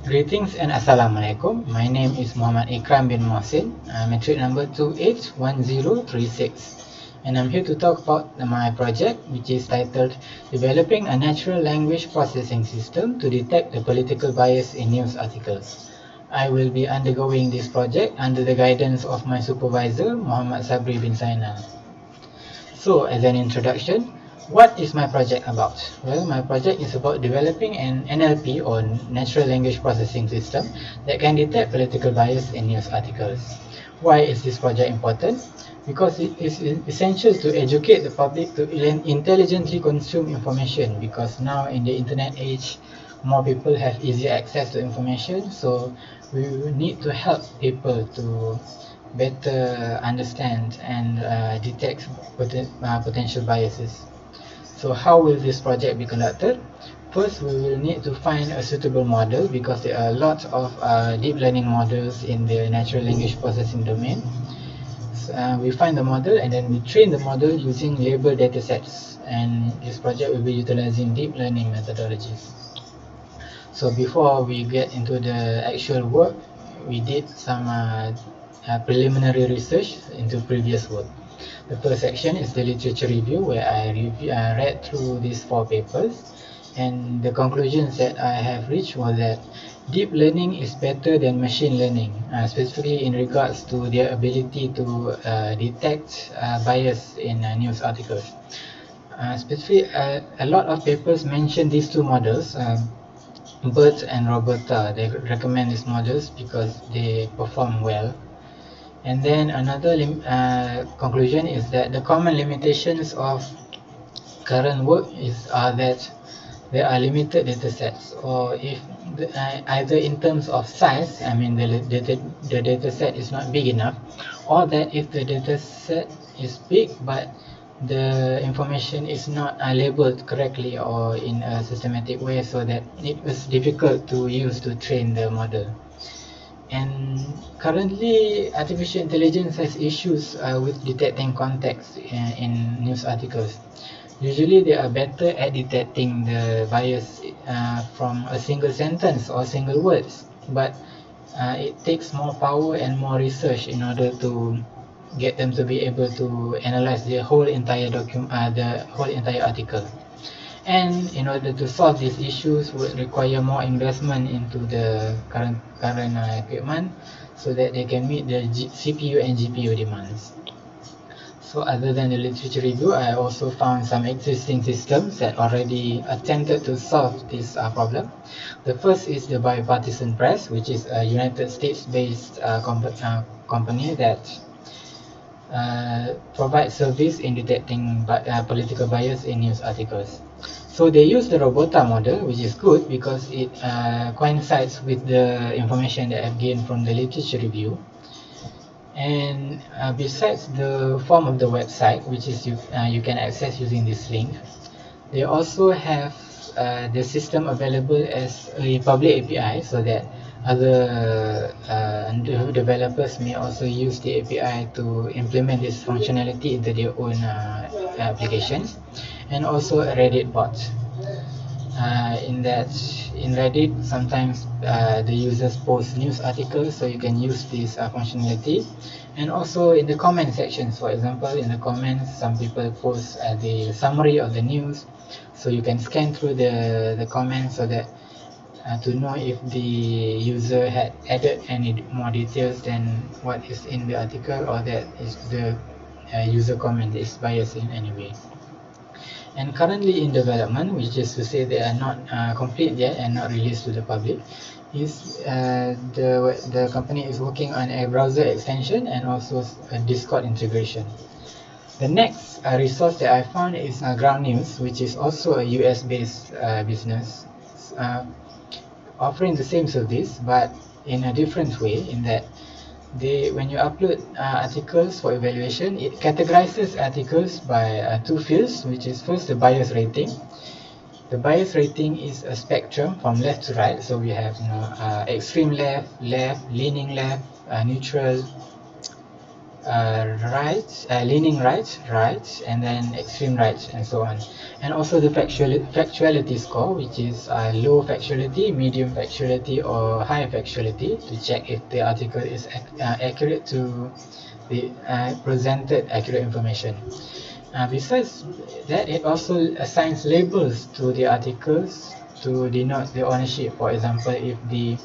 Greetings and Assalamualaikum. My name is Muhammad IKRAM bin MOHSIN, metric number 281036, and I'm here to talk about my project, which is titled Developing a Natural Language Processing System to Detect the Political Bias in News Articles. I will be undergoing this project under the guidance of my supervisor, Mohamad Sabri bin Zainal. So, as an introduction, what is my project about? Well, my project is about developing an NLP or Natural Language Processing System that can detect political bias in news articles. Why is this project important? Because it is essential to educate the public to intelligently consume information, because now in the internet age, more people have easier access to information, so we need to help people to better understand and detect potential biases. So how will this project be conducted? First, we will need to find a suitable model, because there are lots of deep learning models in the natural language processing domain. We find the model and then we train the model using labeled datasets, and this project will be utilizing deep learning methodologies. So before we get into the actual work, we did some preliminary research into previous work. The first section is the literature review, where I read through these 4 papers, and the conclusions that I have reached was that deep learning is better than machine learning, specifically in regards to their ability to detect bias in news articles. Specifically, a lot of papers mention these 2 models, Bert and Roberta. They recommend these models because they perform well. And then another conclusion is that the common limitations of current work are that there are limited data sets, or if either in terms of size, I mean the data set is not big enough, or that if the data set is big but the information is not labeled correctly or in a systematic way, so that it was difficult to use to train the model. And currently, artificial intelligence has issues with detecting context in news articles. Usually, they are better at detecting the bias from a single sentence or single words, but it takes more power and more research in order to get them to be able to analyze the whole entire the whole entire article. And in order to solve these issues would require more investment into the current equipment, so that they can meet the CPU and GPU demands. So other than the literature review, I also found some existing systems that already attempted to solve this problem. The first is the Bipartisan Press, which is a United States-based company that provide service in detecting political bias in news articles. So they use the Robota model, which is good because it coincides with the information that I've gained from the literature review. And besides the form of the website, which is you can access using this link, they also have the system available as a public API, so that other developers may also use the API to implement this functionality into their own applications, and also a Reddit bot. In Reddit, sometimes the users post news articles, so you can use this functionality. And also in the comment sections, for example, in the comments, some people post the summary of the news, so you can scan through the comments, so that to know if the user had added any more details than what is in the article, or that is the user comment is biased in any way. And currently in development, which is to say they are not complete yet and not released to the public, is the company is working on a browser extension and also a Discord integration. The next resource that I found is Ground News, which is also a US-based business, offering the same service but in a different way, in that when you upload articles for evaluation, it categorizes articles by 2 fields, which is first the bias rating. The bias rating is a spectrum from left to right, so we have extreme left, leaning left, neutral, leaning right, and then extreme right, and so on. And also the factuality score, which is low factuality, medium factuality, or high factuality, to check if the article is accurate to the presented accurate information. Besides that, it also assigns labels to the articles to denote the ownership. For example, if they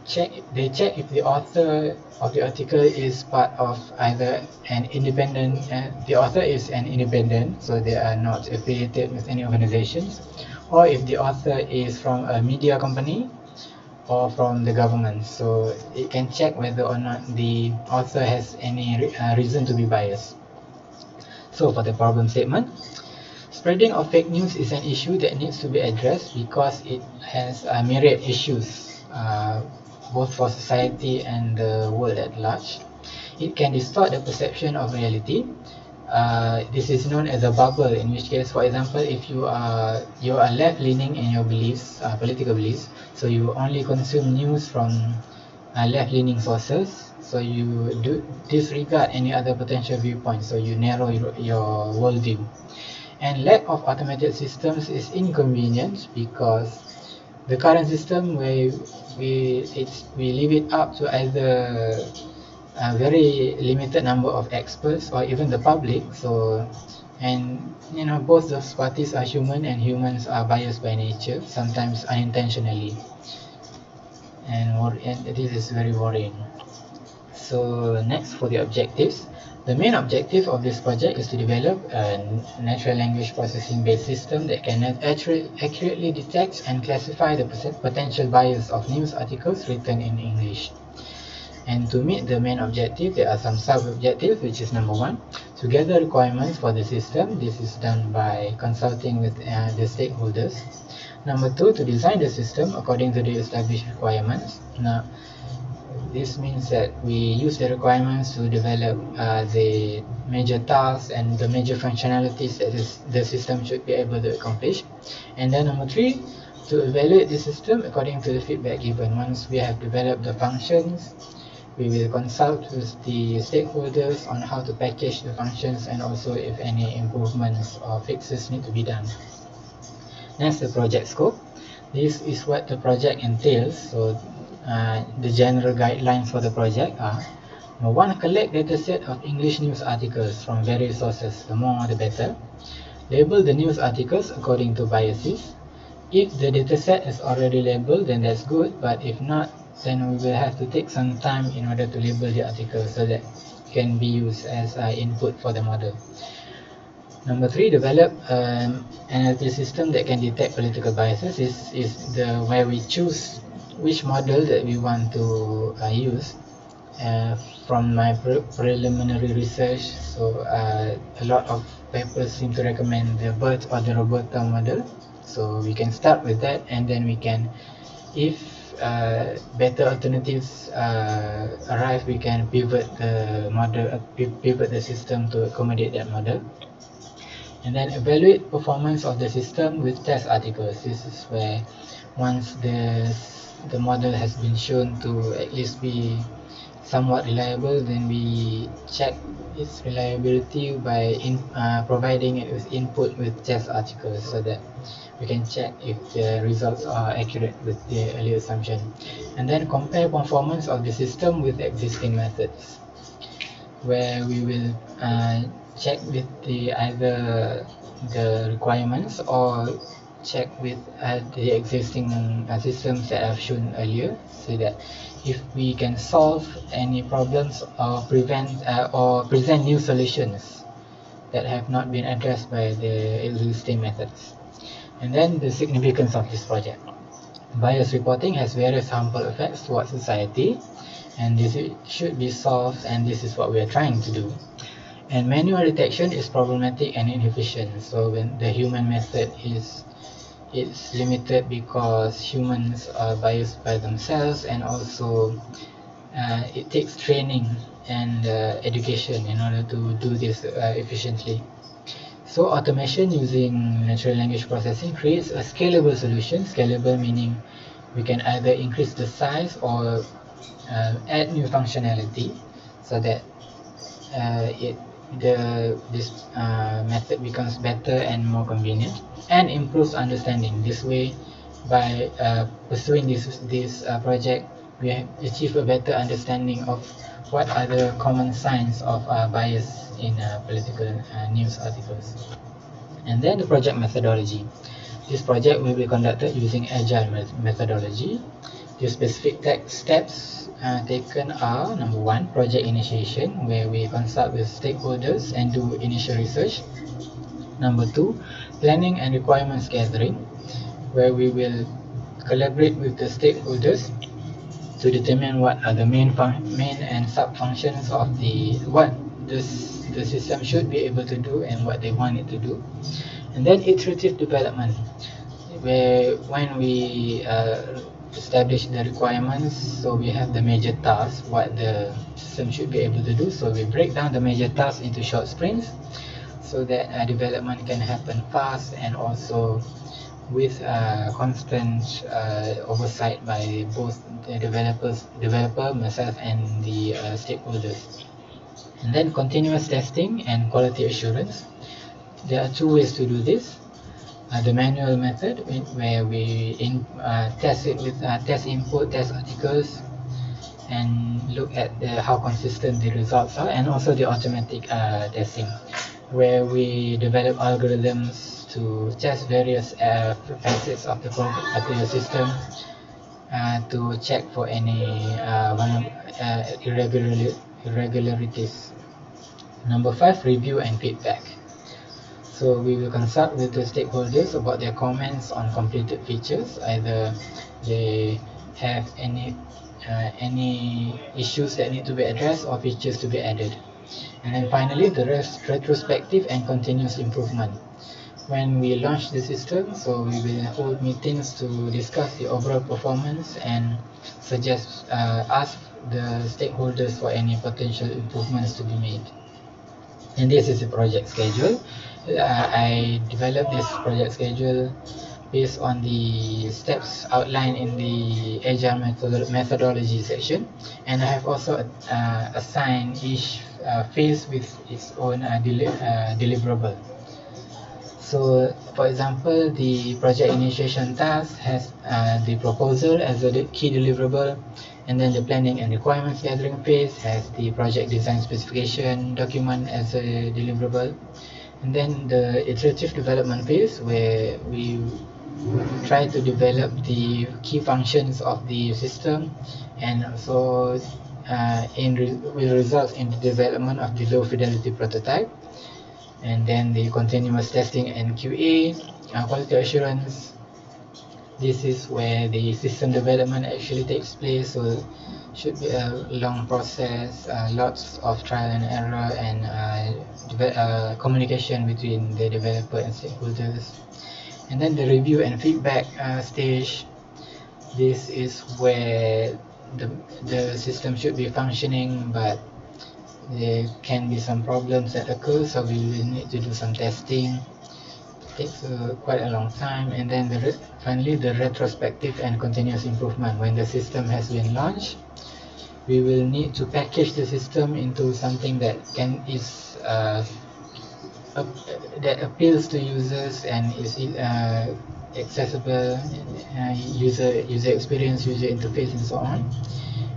check if the author of the article is part of either an independent, the author is an independent, so they are not affiliated with any organizations, or if the author is from a media company or from the government. So it can check whether or not the author has any reason to be biased. So for the problem statement, spreading of fake news is an issue that needs to be addressed because it has myriad issues, both for society and the world at large. It can distort the perception of reality. This is known as a bubble, in which case, for example, if you are left-leaning in your beliefs, political beliefs, so you only consume news from left-leaning sources, so you disregard any other potential viewpoints, so you narrow your worldview. And lack of automated systems is inconvenient because the current system where we leave it up to either a very limited number of experts or even the public. So, and both those parties are human, and humans are biased by nature, sometimes unintentionally, and this is very worrying. So next, for the objectives. The main objective of this project is to develop a natural language processing based system that can accurately detect and classify the potential bias of news articles written in English. And to meet the main objective, there are some sub-objectives, which is number 1, to gather requirements for the system. This is done by consulting with the stakeholders. Number 2, to design the system according to the established requirements. Now, this means that we use the requirements to develop the major tasks and the major functionalities that the system should be able to accomplish. And then number 3, to evaluate the system according to the feedback given. Once we have developed the functions, we will consult with the stakeholders on how to package the functions and also if any improvements or fixes need to be done. Next, the project scope. This is what the project entails. So the general guidelines for the project are: number 1, collect dataset of English news articles from various sources, the more the better. Label the news articles according to biases. If the dataset is already labeled, then that's good, but if not, then we will have to take some time in order to label the article so that it can be used as input for the model. Number 3, develop an analytic system that can detect political biases. Is where we choose which model that we want to use. From my preliminary research, so a lot of papers seem to recommend the BERT or the Roberta model. So we can start with that, and then we can, if better alternatives arrive, we can pivot the system to accommodate that model. And then evaluate performance of the system with test articles. This is where once the model has been shown to at least be somewhat reliable, then we check its reliability by providing it with input with test articles so that we can check if the results are accurate with the earlier assumption. And then compare performance of the system with existing methods, where we will check with either the requirements or check with the existing systems that I've shown earlier, so that if we can solve any problems or present new solutions that have not been addressed by the existing methods. And then the significance of this project. Bias reporting has various harmful effects towards society, and this should be solved, and this is what we are trying to do. And manual detection is problematic and inefficient. So when the human method it's limited because humans are biased by themselves, and also it takes training and education in order to do this efficiently. So automation using natural language processing creates a scalable solution. Scalable meaning we can either increase the size or add new functionality, so that this method becomes better and more convenient and improves understanding. This way, by pursuing this project, we achieve a better understanding of what are the common signs of bias in political news articles. And then the project methodology. This project will be conducted using agile methodology. The specific steps taken are: number one, project initiation, where we consult with stakeholders and do initial research. Number two, planning and requirements gathering, where we will collaborate with the stakeholders to determine what are the main and sub functions of what the system should be able to do and what they want it to do. And then iterative development, where when we establish the requirements, so we have the major tasks, what the system should be able to do, so we break down the major tasks into short sprints so that development can happen fast and also with constant oversight by both the developer, myself, and the stakeholders. And then continuous testing and quality assurance. There are two ways to do this. The manual method, where we test it with test input, test articles, and look at how consistent the results are, and also the automatic testing, where we develop algorithms to test various facets of the system to check for any irregularities. Number five, review and feedback. So we will consult with the stakeholders about their comments on completed features, either they have any issues that need to be addressed or features to be added. And then finally, the retrospective and continuous improvement. When we launch the system, so we will hold meetings to discuss the overall performance and ask the stakeholders for any potential improvements to be made. And this is the project schedule. I developed this project schedule based on the steps outlined in the agile methodology section, and I have also assigned each phase with its own deliverable. So, for example, the project initiation task has the proposal as a key deliverable, and then the planning and requirements gathering phase has the project design specification document as a deliverable, and then the iterative development phase, where we try to develop the key functions of the system, and also will result in the development of the low fidelity prototype. And then the continuous testing and QA, quality assurance. This is where the system development actually takes place, so should be a long process, lots of trial and error, and communication between the developer and stakeholders. And then the review and feedback stage. This is where the system should be functioning, but there can be some problems that occur, so we will need to do some testing. It takes quite a long time. And then finally, the retrospective and continuous improvement. When the system has been launched, we will need to package the system into something that that appeals to users and is accessible, user experience, user interface, and so on.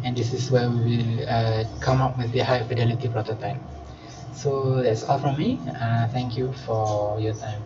And this is where we will come up with the high fidelity prototype. So that's all from me. Thank you for your time.